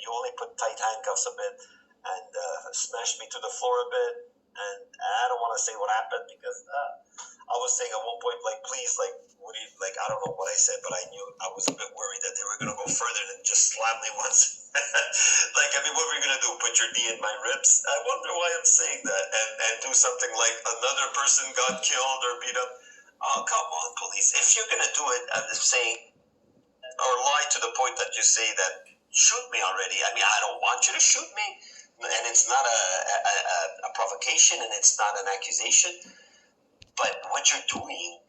you only put tight handcuffs a bit and smashed me to the floor a bit. And I don't want to say what happened because I was saying at one point, like, please, like, what do you, like, I don't know what I said, but I knew I was a bit worried that they were going to go further than just slam me once. Like, I mean, what were you going to do? Put your knee in my ribs? I wonder why I'm saying that. And do something like another person got killed or beat up. Oh, come on, police. If you're going to do it, I'm saying, or lie to the point that you say that, shoot me already. I mean, I don't want you to shoot me. And it's not a provocation and it's not an accusation. But what you're doing,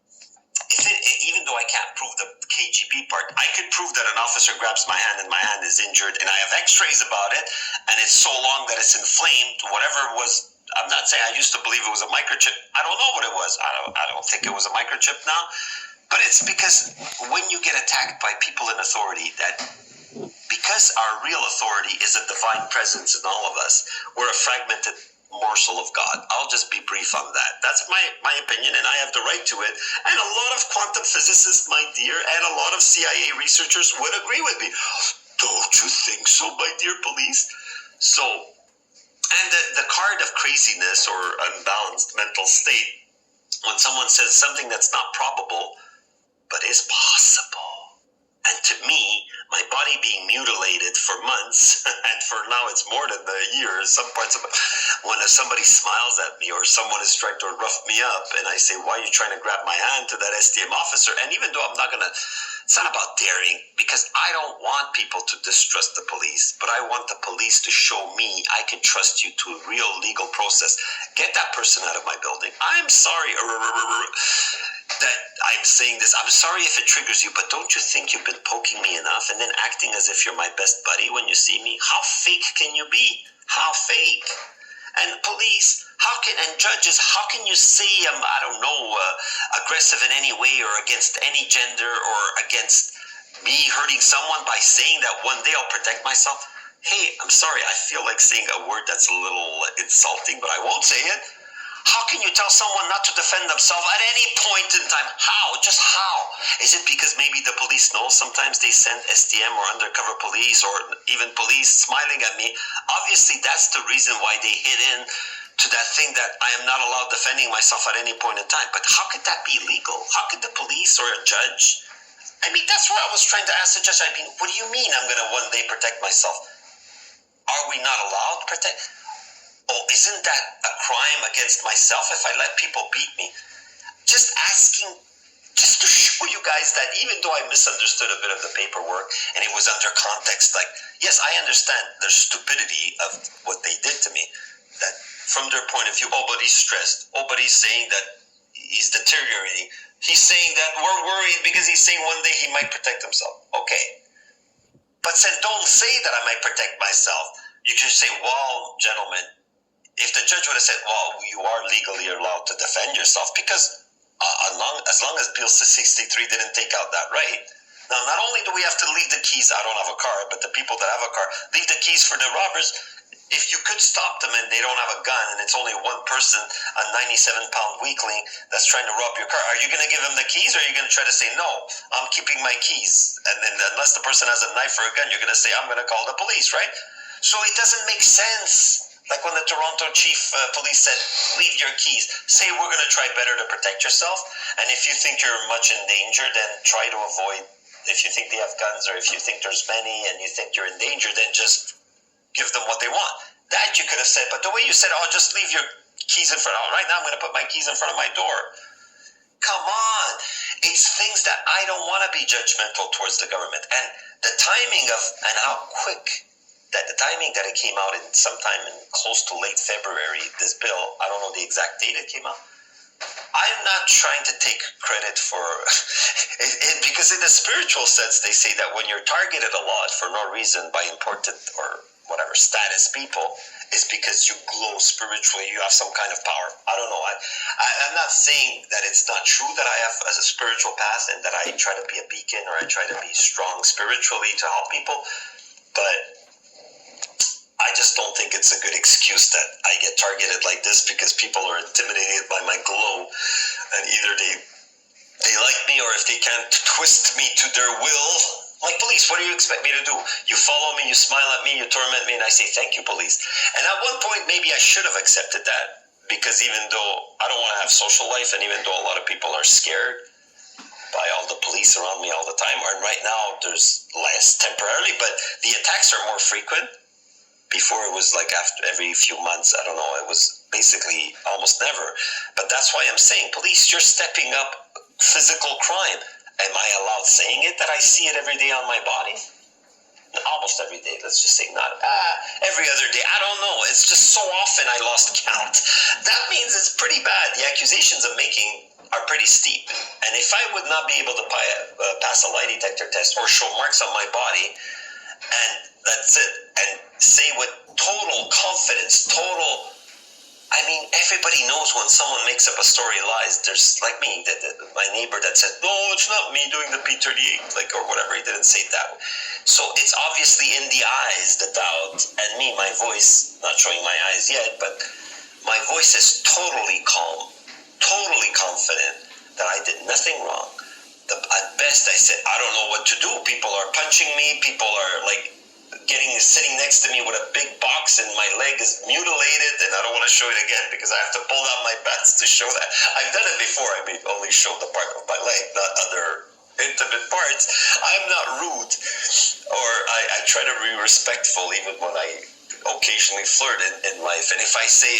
even though I can't prove the KGB part, I could prove that an officer grabs my hand and my hand is injured, and I have x-rays about it, and it's so long that it's inflamed, whatever it was. I'm not saying I used to believe it was a microchip. I don't know what it was. I don't think it was a microchip now. But it's because when you get attacked by people in authority, that because our real authority is a divine presence in all of us, we're a fragmented morsel of God. I'll just be brief on that. That's my opinion, and I have the right to it. And a lot of quantum physicists, my dear, and a lot of CIA researchers would agree with me. Don't you think so, my dear police? So, and the card of craziness or unbalanced mental state, when someone says something that's not probable, but is possible. And to me, my body being mutilated for months, and for now it's more than a year, some parts of it, when somebody smiles at me or someone is trying to rough me up, and I say, why are you trying to grab my hand to that STM officer? And even though I'm not going to, it's not about daring, because I don't want people to distrust the police, but I want the police to show me I can trust you to a real legal process. Get that person out of my building. I'm sorry that I'm saying this. I'm sorry if it triggers you, but don't you think you've been poking me enough and then acting as if you're my best buddy when you see me? How fake can you be? How fake? And police, and judges, how can you say I'm, aggressive in any way or against any gender or against me hurting someone by saying that one day I'll protect myself? Hey, I'm sorry, I feel like saying a word that's a little insulting, but I won't say it. How can you tell someone not to defend themselves at any point in time? How? Just how? Is it because maybe the police know sometimes they send STM or undercover police or even police smiling at me? Obviously, that's the reason why they hit in to that thing that I am not allowed defending myself at any point in time. But how could that be legal? How could the police or a judge? I mean, that's what I was trying to ask the judge. I mean, what do you mean I'm going to one day protect myself? Are we not allowed to protect? Oh, isn't that a crime against myself if I let people beat me? Just asking, just to show you guys that even though I misunderstood a bit of the paperwork and it was under context, like, yes, I understand the stupidity of what they did to me, that from their point of view, oh, but he's stressed. Oh, but he's saying that he's deteriorating. He's saying that we're worried because he's saying one day he might protect himself. Okay. But said, don't say that I might protect myself. You can say, well, gentlemen, if the judge would have said, well, you are legally allowed to defend yourself because as long as Bill 63 didn't take out that right. Now, not only do we have to leave the keys, I don't have a car, but the people that have a car, leave the keys for the robbers. If you could stop them and they don't have a gun and it's only one person, a 97-pound weakling that's trying to rob your car, are you going to give him the keys or are you going to try to say, no, I'm keeping my keys? And then unless the person has a knife or a gun, you're going to say, I'm going to call the police, right? So it doesn't make sense. Like when the Toronto chief police said, leave your keys. Say we're going to try better to protect yourself. And if you think you're much in danger, then try to avoid, if you think they have guns or if you think there's many and you think you're in danger, then just give them what they want. That you could have said. But the way you said, oh, just leave your keys in front of, right now I'm going to put my keys in front of my door. Come on. It's things that I don't want to be judgmental towards the government. And the timing of, and how quick, that the timing that it came out in sometime in close to late February, this bill, I don't know the exact date it came out. I'm not trying to take credit for it, because in a spiritual sense, they say that when you're targeted a lot for no reason by important or whatever status people, is because you glow spiritually, you have some kind of power. I don't know. I'm not saying that it's not true that I have as a spiritual past and that I try to be a beacon or I try to be strong spiritually to help people, but I just don't think it's a good excuse that I get targeted like this because people are intimidated by my glow, and either they like me or if they can't twist me to their will, Like, police, what do you expect me to do? You follow me, you smile at me, you torment me, and I say, thank you, police. And at one point, maybe I should have accepted that, because even though I don't want to have social life, and even though a lot of people are scared by all the police around me all the time, and right now there's less temporarily, but the attacks are more frequent. Before it was like after every few months, I don't know, it was basically almost never. But that's why I'm saying, police, you're stepping up physical crime. Am I allowed saying it, that I see it every day on my body? Almost every day, let's just say, not every other day. I don't know. It's just so often I lost count. That means it's pretty bad. The accusations I'm making are pretty steep. And if I would not be able to pass a lie detector test or show marks on my body, and that's it, and say with total confidence, I mean, everybody knows when someone makes up a story, lies. There's, like me, my neighbor that said, no, it's not me doing the P38, like, or whatever. He didn't say that. So it's obviously in the eyes, the doubt, and me, my voice, not showing my eyes yet, but my voice is totally calm, totally confident that I did nothing wrong. At best, I said, I don't know what to do. People are punching me. People are, like, sitting next to me with a big box, and my leg is mutilated, and I don't want to show it again because I have to pull down my pants to show that. I've done it before. I mean, only show the part of my leg, not other intimate parts. I'm not rude, or I try to be respectful even when I occasionally flirt in life. And if I say,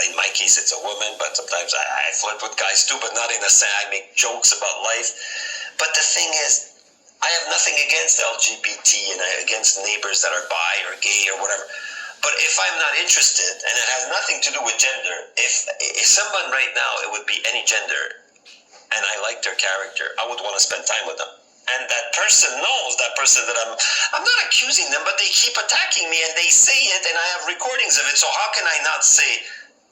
in my case, it's a woman, but sometimes I flirt with guys too, but not in a sense. I make jokes about life. But the thing is, I have nothing against LGBT and against neighbors that are bi or gay or whatever. But if I'm not interested, and it has nothing to do with gender, if someone right now, it would be any gender, and I like their character, I would want to spend time with them. And that person knows, that person that I'm not accusing them, but they keep attacking me, and they say it, and I have recordings of it. So how can I not say,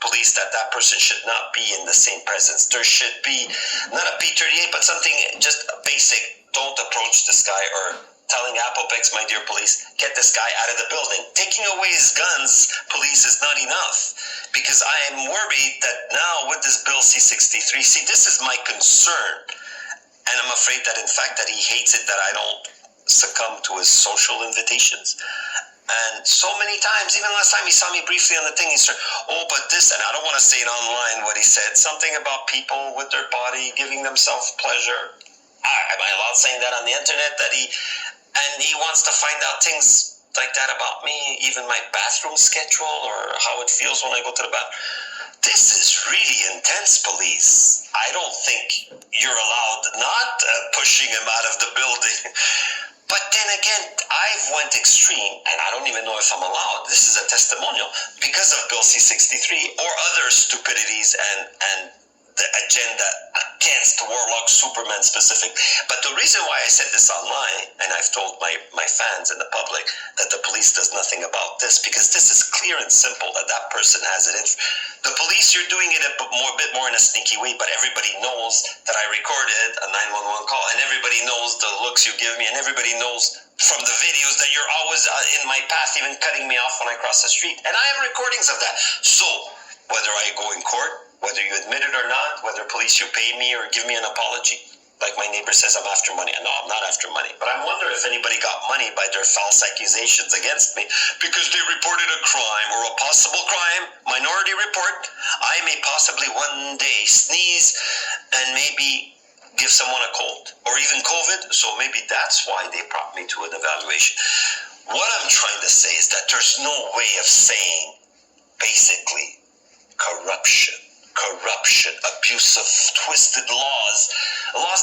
police, that person should not be in the same presence? There should be not a P38, but something just basic. Don't approach this guy, or telling Apopex, my dear police, get this guy out of the building. Taking away his guns, police, is not enough, because I am worried that now with this Bill C-63, see, this is my concern, and I'm afraid that in fact that he hates it that I don't succumb to his social invitations. And so many times, even last time he saw me briefly on the thing, he said, oh, but this, and I don't want to say it online what he said, something about people with their body giving themselves pleasure. Am I allowed saying that on the internet? That he wants to find out things like that about me, even my bathroom schedule or how it feels when I go to the bathroom. This is really intense, police. I don't think you're allowed, not pushing him out of the building. But then again, I've went extreme, and I don't even know if I'm allowed. This is a testimonial because of Bill C-63 or other stupidities and the agenda against Warlock, Superman specific. But the reason why I said this online, and I've told my fans and the public that the police does nothing about this, because this is clear and simple that person has it in. The police, you're doing it a bit more in a sneaky way, but everybody knows that I recorded a 911 call, and everybody knows the looks you give me, and everybody knows from the videos that you're always in my path, even cutting me off when I cross the street. And I have recordings of that. So whether I go in court, whether you admit it or not, whether police, you pay me or give me an apology, like my neighbor says, I'm after money. No, I'm not after money. But I wonder if anybody got money by their false accusations against me because they reported a crime or a possible crime, minority report. I may possibly one day sneeze and maybe give someone a cold or even COVID. So maybe that's why they brought me to an evaluation. What I'm trying to say is that there's no way of saying, basically, corruption, abuse of twisted laws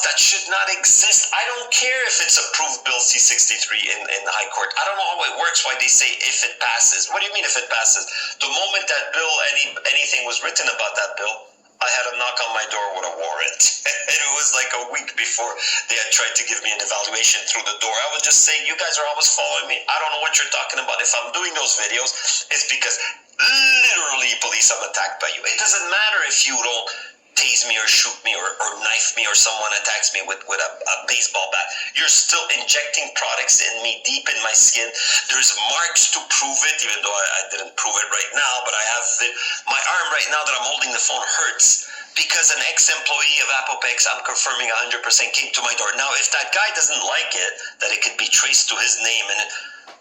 that should not exist. I don't care if it's approved Bill C-63 in the High Court. I don't know how it works, why they say if it passes. What do you mean if it passes? The moment that bill, anything was written about that bill, I had a knock on my door with a warrant. And it was like a week before they had tried to give me an evaluation through the door. I would just say, you guys are always following me. I don't know what you're talking about. If I'm doing those videos, it's because literally, police, I'm attacked by you. It doesn't matter if you don't tase me or shoot me or knife me or someone attacks me with a baseball bat. You're still injecting products in me, deep in my skin. There's marks to prove it, even though I didn't prove it right now, but I have it. My arm right now that I'm holding the phone hurts because an ex-employee of Apopex, I'm confirming 100%, came to my door. Now, if that guy doesn't like it, that it could be traced to his name, and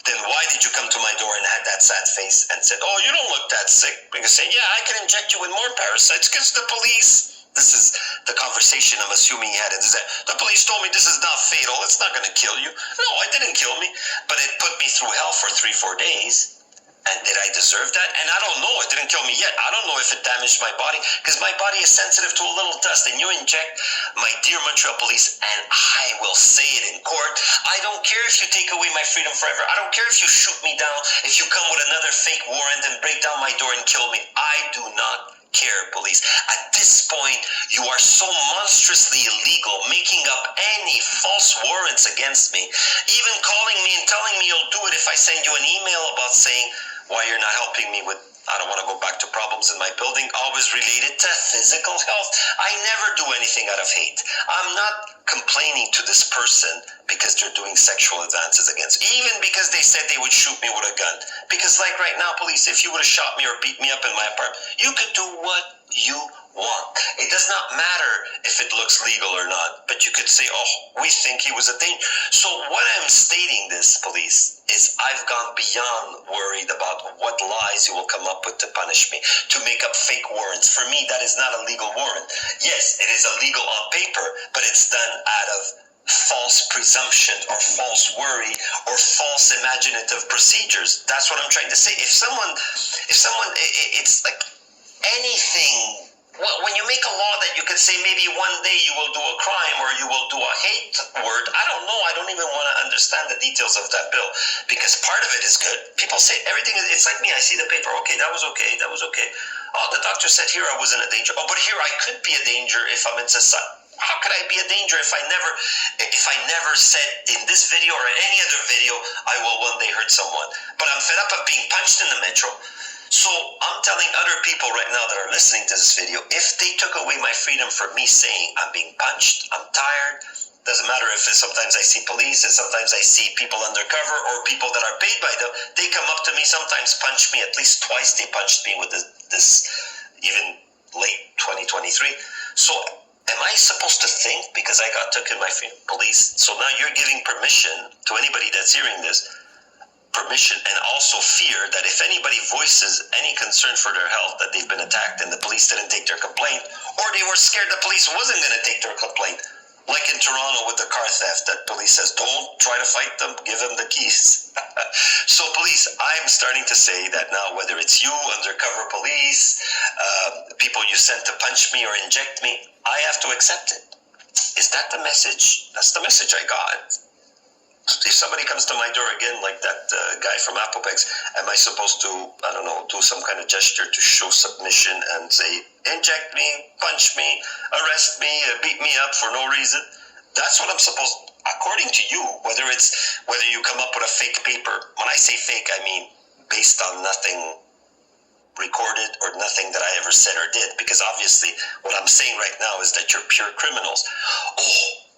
then why did you come to my door and had that sad face and said, oh, you don't look that sick? Because saying, yeah, I can inject you with more parasites because the police. This is the conversation I'm assuming he had. Is that the police told me this is not fatal. It's not going to kill you. No, it didn't kill me, but it put me through hell for 3-4 days. And did I deserve that? And I don't know. It didn't kill me yet. I don't know if it damaged my body because my body is sensitive to a little dust. And you inject my dear Montreal police, and I will say it in court. I don't care if you take away my freedom forever. I don't care if you shoot me down, if you come with another fake warrant and break down my door and kill me. I do not care, police. At this point, you are so monstrously illegal, making up any false warrants against me, even calling me and telling me you'll do it if I send you an email about saying why you're not helping me with, I don't want to go back to problems in my building, always related to physical health. I never do anything out of hate. I'm not complaining to this person because they're doing sexual advances against, even because they said they would shoot me with a gun. Because like right now, police, if you would have shot me or beat me up in my apartment, you could do what you want. It does not matter if it looks legal or not, but you could say, oh, we think he was a danger. So what I'm stating this, police, is I've gone beyond worried about what lies you will come up with to punish me, to make up fake warrants. For me, that is not a legal warrant. Yes, it is illegal on paper, but it's done out of false presumption or false worry or false imaginative procedures. That's what I'm trying to say. If someone, it's like anything. Well, when you make a law that you can say maybe one day you will do a crime or you will do a hate word, I don't know. I don't even want to understand the details of that bill because part of it is good. People say everything, it's like me. I see the paper. Okay, that was okay. That was okay. Oh, the doctor said here I wasn't a danger. Oh, but here I could be a danger if I'm in society. How could I be a danger if I never said in this video or any other video I will one day hurt someone? But I'm fed up of being punched in the metro. So I'm telling other people right now that are listening to this video, if they took away my freedom for me saying I'm being punched, I'm tired, doesn't matter if it's, sometimes I see police and sometimes I see people undercover or people that are paid by them, they come up to me, sometimes punch me, at least twice they punched me with this even late 2023. So am I supposed to think because I got took in my freedom, police? So now you're giving permission to anybody that's hearing this, permission and also fear that if anybody voices any concern for their health, that they've been attacked and the police didn't take their complaint, or they were scared the police wasn't going to take their complaint, like in Toronto with the car theft that police says, don't try to fight them, give them the keys. So police, I'm starting to say that now, whether it's you, undercover police, people you sent to punch me or inject me, I have to accept it. Is that the message? That's the message I got. If somebody comes to my door again, like that guy from Apopex, am I supposed to, I don't know, do some kind of gesture to show submission and say, inject me, punch me, arrest me, beat me up for no reason? That's what I'm supposed, according to you, whether you come up with a fake paper. When I say fake, I mean based on nothing recorded or nothing that I ever said or did, because obviously what I'm saying right now is that you're pure criminals. Oh,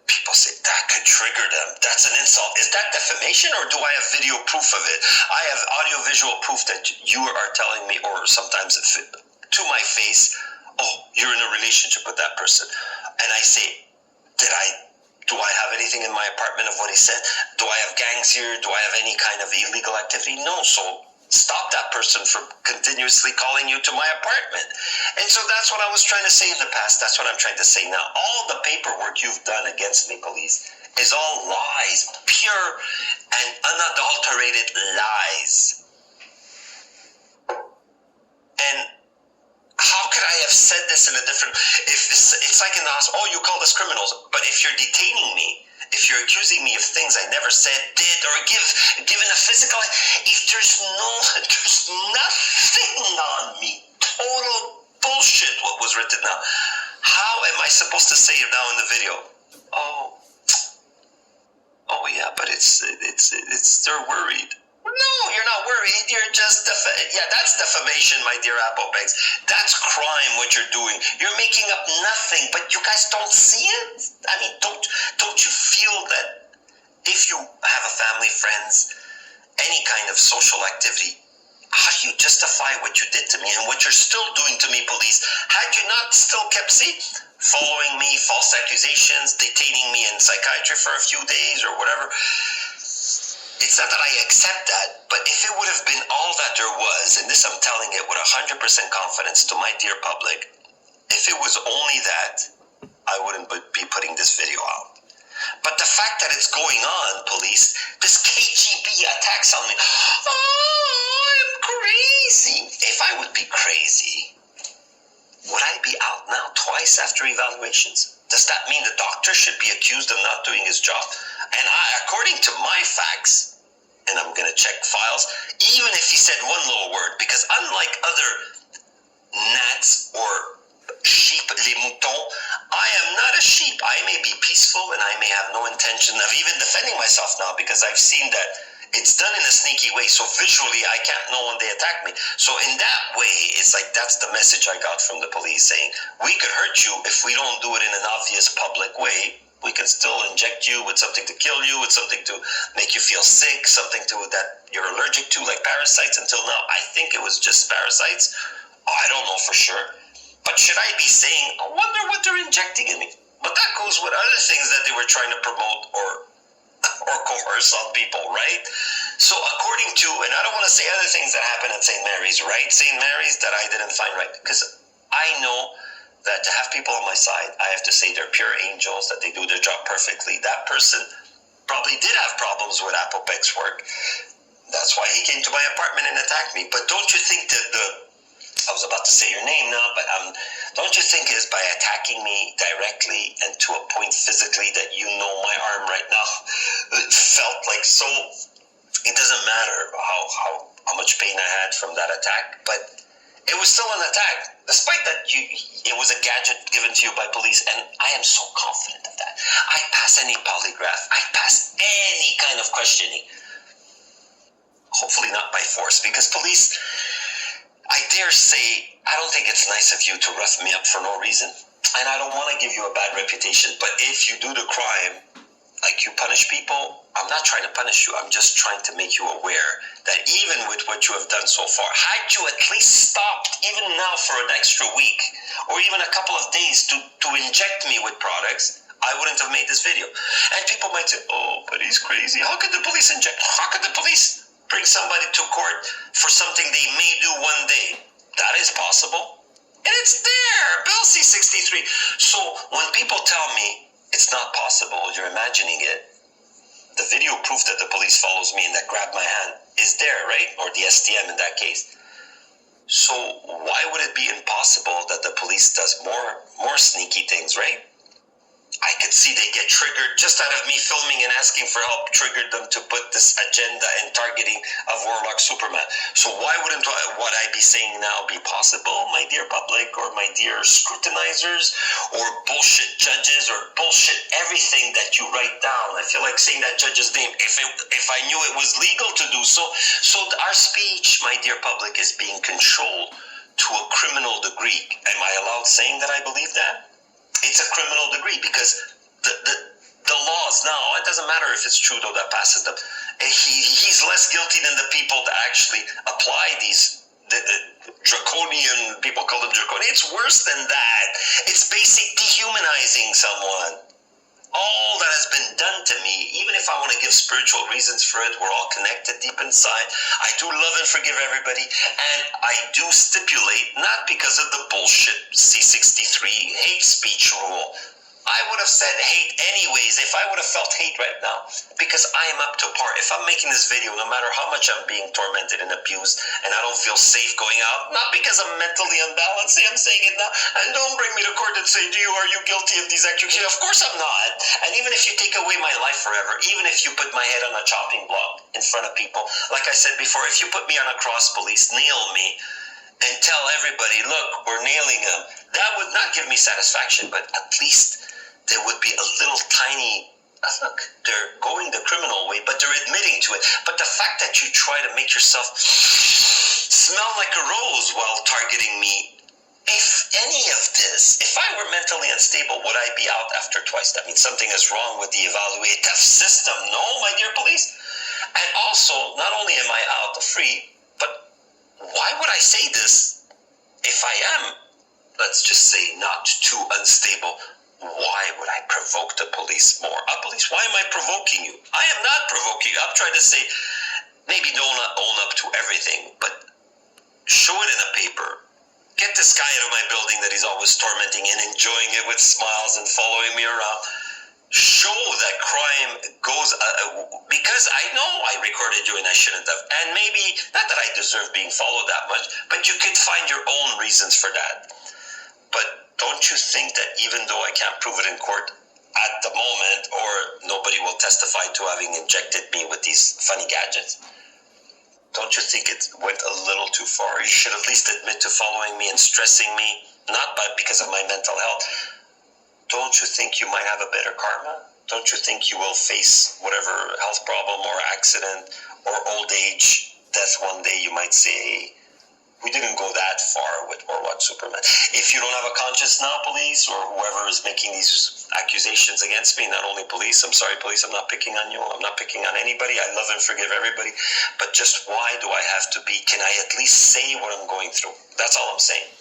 people say that could trigger them. That's an insult. Is that defamation or do I have video proof of it? I have audio-visual proof that you are telling me, or sometimes to my face, oh, you're in a relationship with that person. And I say, do I have anything in my apartment of what he said? Do I have gangs here? Do I have any kind of illegal activity? No. So stop that person from continuously calling you to my apartment. And so that's what I was trying to say in the past. That's what I'm trying to say now. All the paperwork you've done against me, police, is all lies, pure and unadulterated lies. And how could I have said this in a different, if it's like in the house, oh, you call us criminals, but if you're detaining me, if you're accusing me of things I never said, did, or given a physical, if there's nothing on me, total bullshit what was written now, how am I supposed to say it now in the video? Oh yeah, but it's they're worried. No, you're not worried. You're just that's defamation, my dear Apopex. That's crime. What you're doing. You're making up nothing, but you guys don't see it. I mean, don't you feel that if you have a family, friends, any kind of social activity, how do you justify what you did to me and what you're still doing to me, police? Had you not still kept, following me, false accusations, detaining me in psychiatry for a few days or whatever, it's not that I accept that, but if it would have been all that there was, and this I'm telling it with 100% confidence to my dear public, if it was only that, I wouldn't be putting this video out. But the fact that it's going on, police, this KGB attacks on me, oh, I'm crazy. If I would be crazy, would I be out now twice after evaluations? Does that mean the doctor should be accused of not doing his job? And according to my facts, and I'm going to check files, even if he said one little word, because unlike other gnats or sheep, les moutons, I am not a sheep. I may be peaceful and I may have no intention of even defending myself now, because I've seen that it's done in a sneaky way. So visually, I can't know when they attack me. So in that way, it's like that's the message I got from the police, saying we could hurt you if we don't do it in an obvious public way. We can still inject you with something to kill you, with something to make you feel sick, something that you're allergic to, like parasites. Until now, I think it was just parasites. I don't know for sure. But should I be saying, I wonder what they're injecting in me? But that goes with other things that they were trying to promote or coerce on people, right? So according to, and I don't want to say other things that happened at St. Mary's, right? St. Mary's that I didn't find right, because I know that to have people on my side, I have to say they're pure angels, that they do their job perfectly. That person probably did have problems with Apopec's work. That's why he came to my apartment and attacked me. But don't you think that I was about to say your name now, but don't you think is by attacking me directly and to a point physically that you know my arm right now, it felt like so, it doesn't matter how much pain I had from that attack, but it was still an attack, despite that it was a gadget given to you by police, and I am so confident of that. I pass any polygraph, I pass any kind of questioning, hopefully not by force, because police, I dare say, I don't think it's nice of you to rough me up for no reason, and I don't want to give you a bad reputation, but if you do the crime, like you punish people, I'm not trying to punish you, I'm just trying to make you aware that even with what you have done so far, had you at least stopped, even now for an extra week, or even a couple of days to inject me with products, I wouldn't have made this video. And people might say, oh, but he's crazy. How could the police inject? How could the police bring somebody to court for something they may do one day? That is possible. And it's there, Bill C-63. So when people tell me it's not possible, you're imagining it, the video proof that the police follows me and that grabbed my hand is there, right? Or the STM in that case. So why would it be impossible that the police does more sneaky things, right? I could see they get triggered just out of me filming and asking for help, triggered them to put this agenda and targeting of Warlock Superman. So why wouldn't what I be saying now be possible, my dear public, or my dear scrutinizers, or bullshit judges, or bullshit everything that you write down? I feel like saying that judge's name if I knew it was legal to do so. So our speech, my dear public, is being controlled to a criminal degree. Am I allowed saying that I believe that? It's a criminal degree because the laws now, it doesn't matter if it's Trudeau that passes them. He's less guilty than the people that actually apply these the draconian, people call them draconian. It's worse than that. It's basic dehumanizing someone. All that has been done to me, even if I want to give spiritual reasons for it, we're all connected deep inside. I do love and forgive everybody, and I do stipulate, not because of the bullshit C-63 hate speech rule. I would have said hate anyways if I would have felt hate right now, because I am up to par. If I'm making this video, no matter how much I'm being tormented and abused and I don't feel safe going out, not because I'm mentally unbalanced, I'm saying it now, and don't bring me to court and say, are you guilty of these accusations? Of course I'm not. And even if you take away my life forever, even if you put my head on a chopping block in front of people, like I said before, if you put me on a cross, police, nail me, and tell everybody, look, we're nailing him, that would not give me satisfaction, but at least there would be a little tiny, look, they're going the criminal way, but they're admitting to it. But the fact that you try to make yourself smell like a rose while targeting me, if any of this, if I were mentally unstable, would I be out after twice? That means something is wrong with the evaluative system. No, my dear police. And also, not only am I out free, but I say this, if I am, let's just say, not too unstable, why would I provoke the police more? Police, why am I provoking you? I am not provoking you. I'm trying to say, maybe don't own up to everything, but show it in a paper. Get this guy out of my building that he's always tormenting and enjoying it with smiles and following me around. Show that crime goes, because I know I recorded you and I shouldn't have. And maybe, not that I deserve being followed that much, but you could find your own reasons for that. But don't you think that even though I can't prove it in court at the moment, or nobody will testify to having injected me with these funny gadgets, don't you think it went a little too far? You should at least admit to following me and stressing me, not because of my mental health. Don't you think you might have a better karma? Don't you think you will face whatever health problem or accident or old age, death one day? You might say, we didn't go that far with or what Superman. If you don't have a conscience now, police, or whoever is making these accusations against me, not only police, I'm sorry, police, I'm not picking on you. I'm not picking on anybody. I love and forgive everybody. But just why do I have to be? Can I at least say what I'm going through? That's all I'm saying.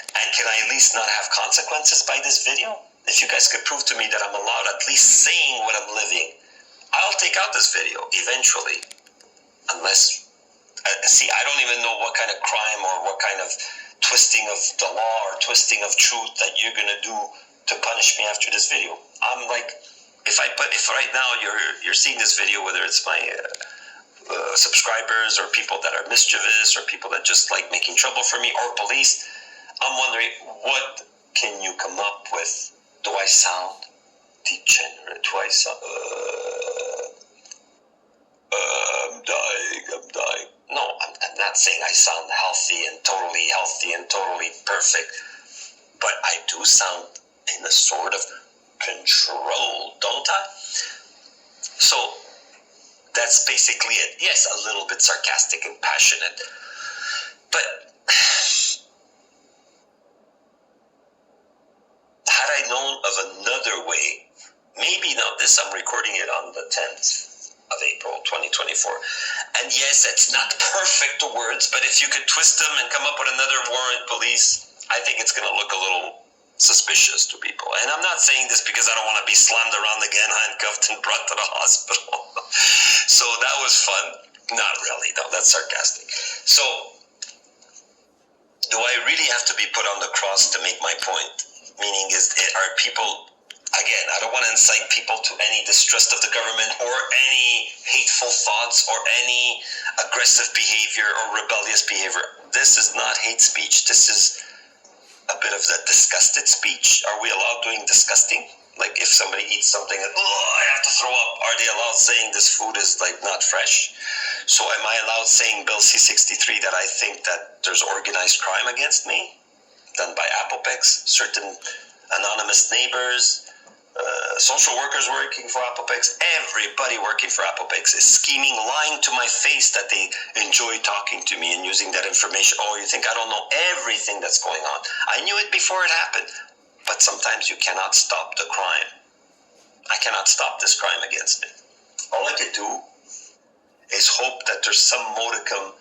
And can I at least not have consequences by this video? If you guys could prove to me that I'm allowed at least saying what I'm living, I'll take out this video eventually. Unless, see, I don't even know what kind of crime or what kind of twisting of the law or twisting of truth that you're going to do to punish me after this video. I'm like, if right now you're seeing this video, whether it's my subscribers or people that are mischievous or people that just like making trouble for me or police, I'm wondering, what can you come up with? Do I sound degenerate? Do I sound, I'm dying. No, I'm not saying I sound healthy and totally perfect, but I do sound in a sort of control, don't I? So, that's basically it. Yes, a little bit sarcastic and passionate, but had I known of another way, maybe now this, I'm recording it on the 10th of April, 2024. And yes, it's not perfect words, but if you could twist them and come up with another warrant, police, I think it's going to look a little suspicious to people. And I'm not saying this because I don't want to be slammed around again, handcuffed and brought to the hospital. So that was fun. Not really, no, that's sarcastic. So, do I really have to be put on the cross to make my point? Meaning, are people, again, I don't want to incite people to any distrust of the government or any hateful thoughts or any aggressive behavior or rebellious behavior. This is not hate speech. This is a bit of that disgusted speech. Are we allowed doing disgusting? Like if somebody eats something and, I have to throw up, are they allowed saying this food is like not fresh? So am I allowed saying Bill C-63 that I think that there's organized crime against me done by Apopex, certain anonymous neighbors, social workers working for Apopex, everybody working for Apopex is scheming, lying to my face that they enjoy talking to me and using that information. Oh, you think I don't know everything that's going on? I knew it before it happened. But sometimes you cannot stop the crime. I cannot stop this crime against me. All I could do is hope that there's some modicum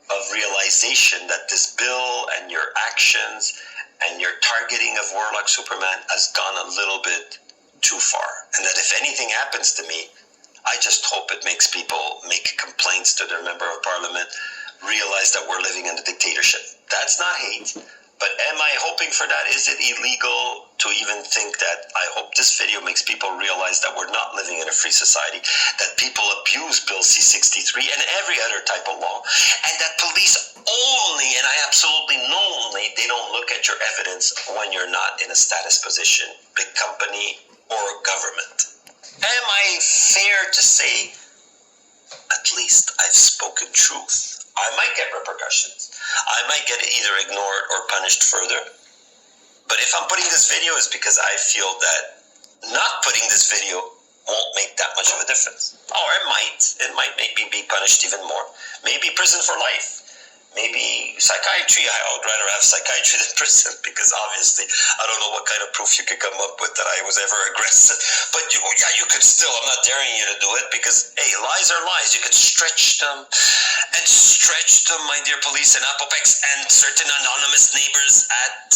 of realization that this bill and your actions and your targeting of Warlock Superman has gone a little bit too far. And that if anything happens to me, I just hope it makes people make complaints to their member of parliament, realize that we're living in a dictatorship. That's not hate. But am I hoping for that? Is it illegal to even think that? I hope this video makes people realize that we're not living in a free society, that people abuse Bill C-63 and every other type of law, and that police only, and I absolutely know only, they don't look at your evidence when you're not in a status position, big company or government. Am I fair to say, at least I've spoken truth? I might get repercussions. I might get either ignored or punished further. But if I'm putting this video, it's because I feel that not putting this video won't make that much of a difference. Or it might. It might make me be punished even more. Maybe prison for life. maybe psychiatry. I would rather have psychiatry than prison because obviously I don't know what kind of proof you could come up with that I was ever aggressive. But you could still, I'm not daring you to do it because, hey, lies are lies. You could stretch them, my dear police in Apopex and certain anonymous neighbors at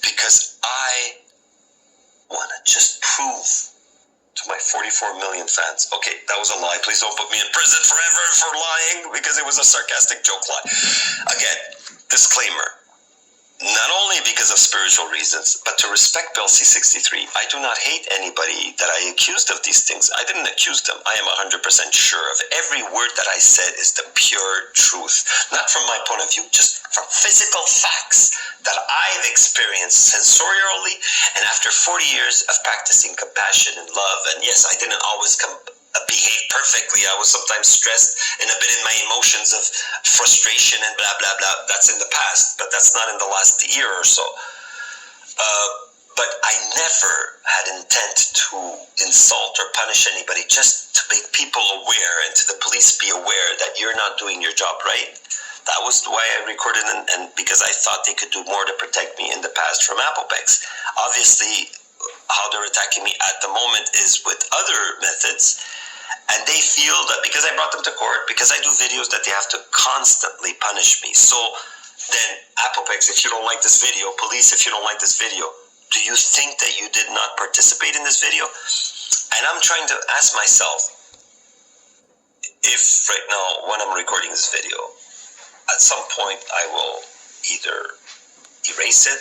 because I want to just prove to my 44 million fans. Okay, that was a lie. Please don't put me in prison forever for lying because it was a sarcastic joke lie. Again, disclaimer. Not only because of spiritual reasons, but to respect Bill C-63. I do not hate anybody that I accused of these things. I didn't accuse them. I am 100% sure of every word that I said is the pure truth. Not from my point of view, just from physical facts that I've experienced sensorially and after 40 years of practicing compassion and love. And yes, I didn't always behave perfectly. I was sometimes stressed and a bit in my emotions of frustration and blah, blah, blah. That's in the past, but that's not in the last year or so. But I never had intent to insult or punish anybody, just to make people aware and to the police be aware that you're not doing your job right. That was why I recorded and because I thought they could do more to protect me in the past from Apopex. Obviously, how they're attacking me at the moment is with other methods. And they feel that because I brought them to court, because I do videos, that they have to constantly punish me. So then, Apopex, if you don't like this video, police, if you don't like this video, do you think that you did not participate in this video? And I'm trying to ask myself, if right now, when I'm recording this video, at some point I will either erase it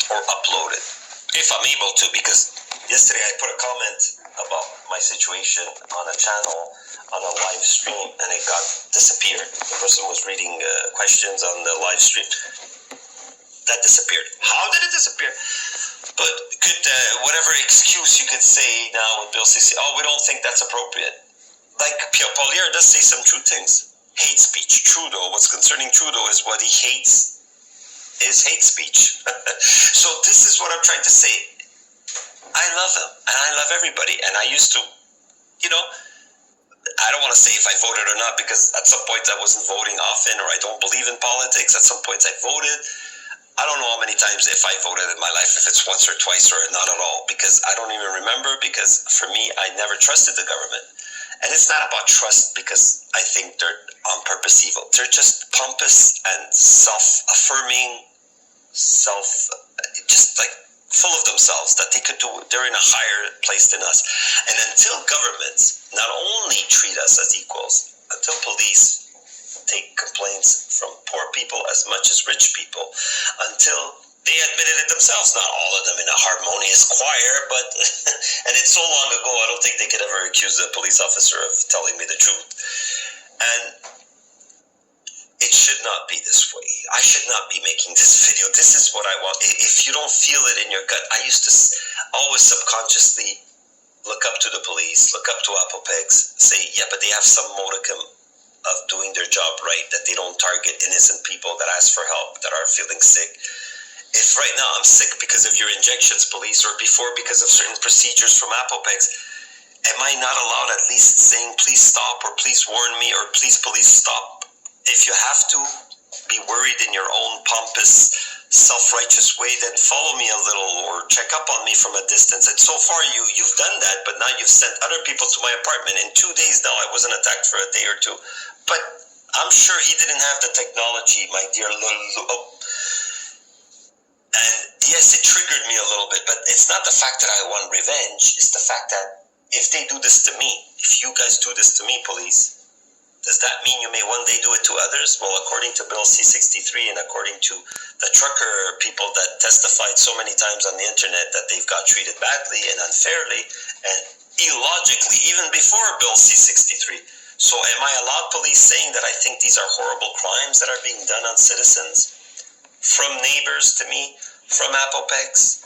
or upload it. If I'm able to, because yesterday I put a comment about my situation on a channel, on a live stream, and it got disappeared. The person was reading questions on the live stream. That disappeared. How did it disappear? But could whatever excuse you could say now with Bill CC, we don't think that's appropriate. Like Pierre Paulier does say some true things. Hate speech. Trudeau, what's concerning Trudeau is what he hates is hate speech. So this is what I'm trying to say. I love him, and I love everybody, and I used to, I don't want to say if I voted or not, because at some points I wasn't voting often, or I don't believe in politics. At some points I voted. I don't know how many times if I voted in my life, if it's once or twice or not at all, because I don't even remember, because for me, I never trusted the government. And it's not about trust because I think they're on purpose evil. They're just pompous and self-affirming, just like full of themselves, that they could do, they're in a higher place than us. And until governments not only treat us as equals, until police take complaints from poor people as much as rich people, until they admitted it themselves, not all of them in a harmonious choir, but, and it's so long ago, I don't think they could ever accuse a police officer of telling me the truth. And it should not be this way. I should not be making this video. This is what I want. If you don't feel it in your gut, I used to always subconsciously look up to the police, look up to Apopex, say, yeah, but they have some modicum of doing their job right, that they don't target innocent people that ask for help, that are feeling sick. If right now I'm sick because of your injections, police, or before because of certain procedures from Apopex, am I not allowed at least saying, please stop, or please warn me, or please police stop? If you have to be worried in your own pompous, self-righteous way, then follow me a little or check up on me from a distance. And so far you've done that, but now you've sent other people to my apartment. In 2 days now, I wasn't attacked for a day or two. But I'm sure he didn't have the technology, my dear Lulu. And yes, it triggered me a little bit, but it's not the fact that I want revenge. It's the fact that if they do this to me, if you guys do this to me, police, does that mean you may one day do it to others? Well, according to Bill C-63 and according to the trucker people that testified so many times on the internet that they've got treated badly and unfairly and illogically, even before Bill C-63. So am I allowed, police, saying that I think these are horrible crimes that are being done on citizens? From neighbors to me, from Apopex,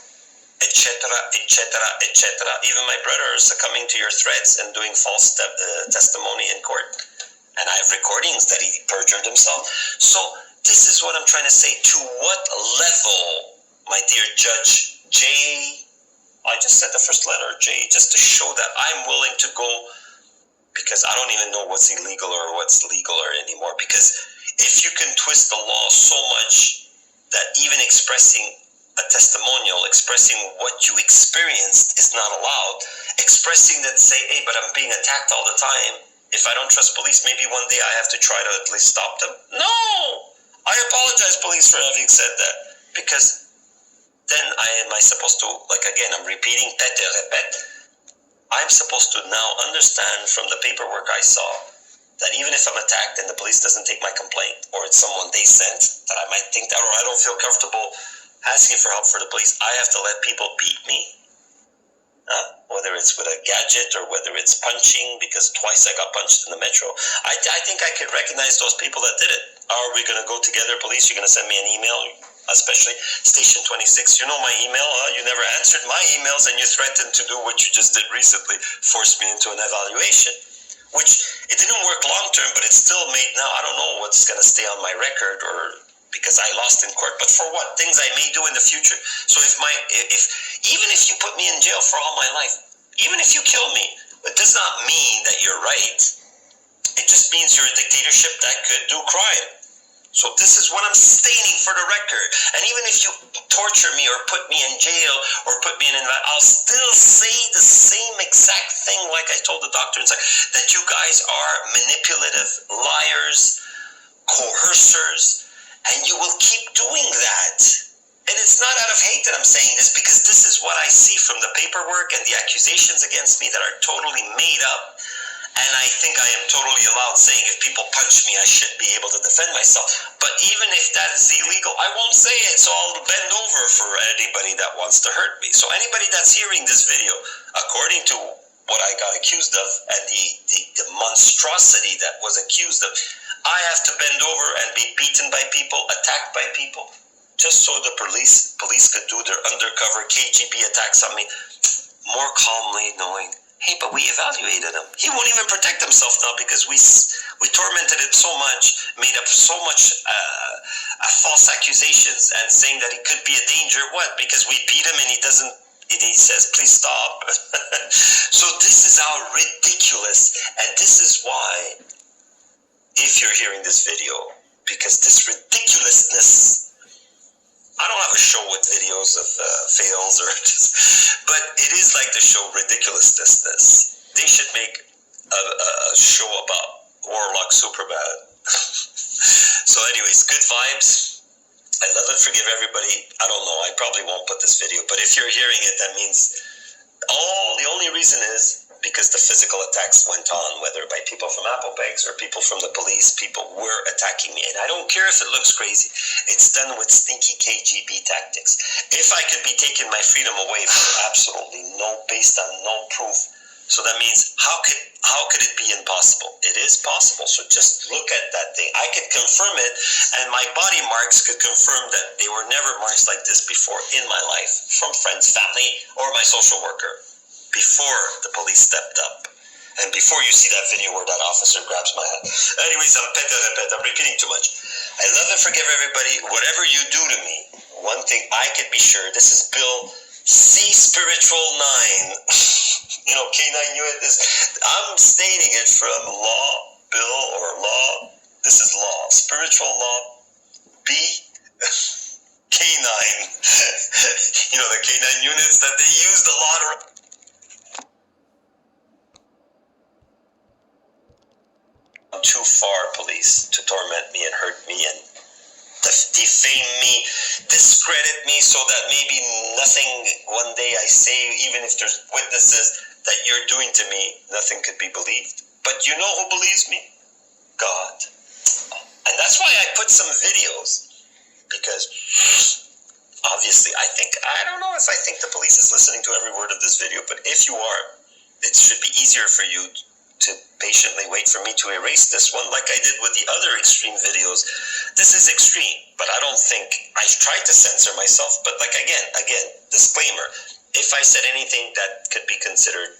etc., etc., etc. Even my brother is succumbing to your threats and doing false testimony in court. And I have recordings that he perjured himself. So this is what I'm trying to say. To what level, my dear Judge J, I just said the first letter, J, just to show that I'm willing to go because I don't even know what's illegal or what's legal or anymore. Because if you can twist the law so much that even expressing a testimonial, expressing what you experienced is not allowed, expressing that, say, hey, but I'm being attacked all the time. If I don't trust police, maybe one day I have to try to at least stop them. No! I apologize, police, for having said that. Because then am I supposed to, like, again, I'm repeating, I'm supposed to now understand from the paperwork I saw that even if I'm attacked and the police doesn't take my complaint, or it's someone they sent that I might think that, or I don't feel comfortable asking for help for the police, I have to let people beat me. Whether it's with a gadget or whether it's punching, because twice I got punched in the metro. I think I could recognize those people that did it. Are we going to go together, police? You're going to send me an email, especially Station 26. You know my email, You never answered my emails and you threatened to do what you just did recently, force me into an evaluation. Which, it didn't work long term, but it's still made now. I don't know what's going to stay on my record, or because I lost in court. But for what? Things I may do in the future. So even if you put me in jail for all my life, even if you kill me, it does not mean that you're right. It just means you're a dictatorship that could do crime. So this is what I'm stating for the record. And even if you torture me or put me in jail or put me in, I'll still say the same exact thing like I told the doctor inside, that you guys are manipulative, liars, coercers, and you will keep doing that. And it's not out of hate that I'm saying this, because this is what I see from the paperwork and the accusations against me that are totally made up. And I think I am totally allowed saying if people punch me, I should be able to defend myself. But even if that is illegal, I won't say it. So I'll bend over for anybody that wants to hurt me. So anybody that's hearing this video, according to what I got accused of and the monstrosity that was accused of, I have to bend over and be beaten by people, attacked by people, just so the police could do their undercover KGB attacks on me more calmly, knowing, hey, but we evaluated him. He won't even protect himself now because we tormented him so much, made up so much false accusations and saying that he could be a danger. What? Because we beat him and he says, please stop. So this is how ridiculous, and this is why, if you're hearing this video, because this ridiculousness, I don't have a show with videos of fails but it is like the show Ridiculousness. They should make a show about Warlock Superbad. So anyways, good vibes. I love and forgive everybody. I don't know, I probably won't put this video, but if you're hearing it, that means the only reason is because the physical attacks went on, whether by people from Apple Bags or people from the police. People were attacking me, and I don't care if it looks crazy. It's done with sneaky KGB tactics. If I could be taking my freedom away for absolutely based on no proof, so that means how could it be impossible? It is possible. So just look at that thing. I could confirm it, and my body marks could confirm that they were never marks like this before in my life, from friends, family, or my social worker, before the police stepped up. And before you see that video where that officer grabs my hand. Anyways, I'm repeating too much. I love and forgive everybody. Whatever you do to me, one thing I could be sure, this is Bill C Spiritual 9. K9 unit is, I'm stating it from law, Bill, or law. This is law. Spiritual law, B, K9. The K9 units that they use the law to... Too far, police, to torment me and hurt me and defame me, discredit me, so that maybe nothing one day I say, even if there's witnesses that you're doing to me, nothing could be believed. But you know who believes me? God. And that's why I put some videos, because obviously I don't know if I think the police is listening to every word of this video, but if you are, it should be easier for you to patiently wait for me to erase this one, like I did with the other extreme videos. This is extreme, but I don't think, I tried to censor myself, but like again, disclaimer, if I said anything that could be considered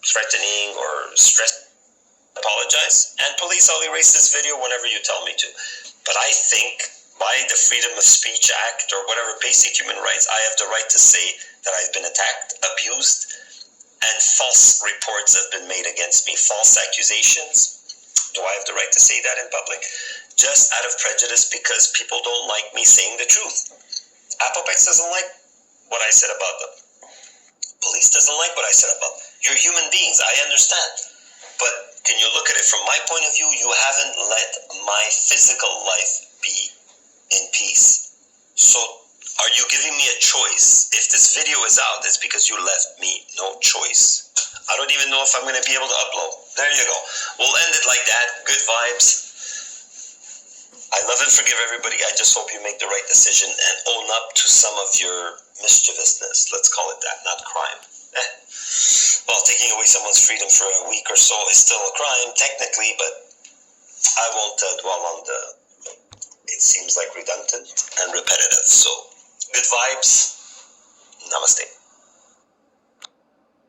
threatening or stress, apologize, and police, I'll erase this video whenever you tell me to. But I think by the Freedom of Speech Act or whatever basic human rights, I have the right to say that I've been attacked, abused, and false reports have been made against me, false accusations. Do I have the right to say that in public? Just out of prejudice because people don't like me saying the truth. Apopex doesn't like what I said about them. Police doesn't like what I said about them. You're human beings, I understand. But can you look at it from my point of view? You haven't let my physical life be in peace. So are you giving me a choice? If this video is out, it's because you left me no choice. I don't even know if I'm going to be able to upload. There you go. We'll end it like that. Good vibes. I love and forgive everybody. I just hope you make the right decision and own up to some of your mischievousness. Let's call it that, not crime. Well, taking away someone's freedom for a week or so is still a crime, technically, but I won't dwell on the... It seems like redundant and repetitive. So, good vibes. Namaste.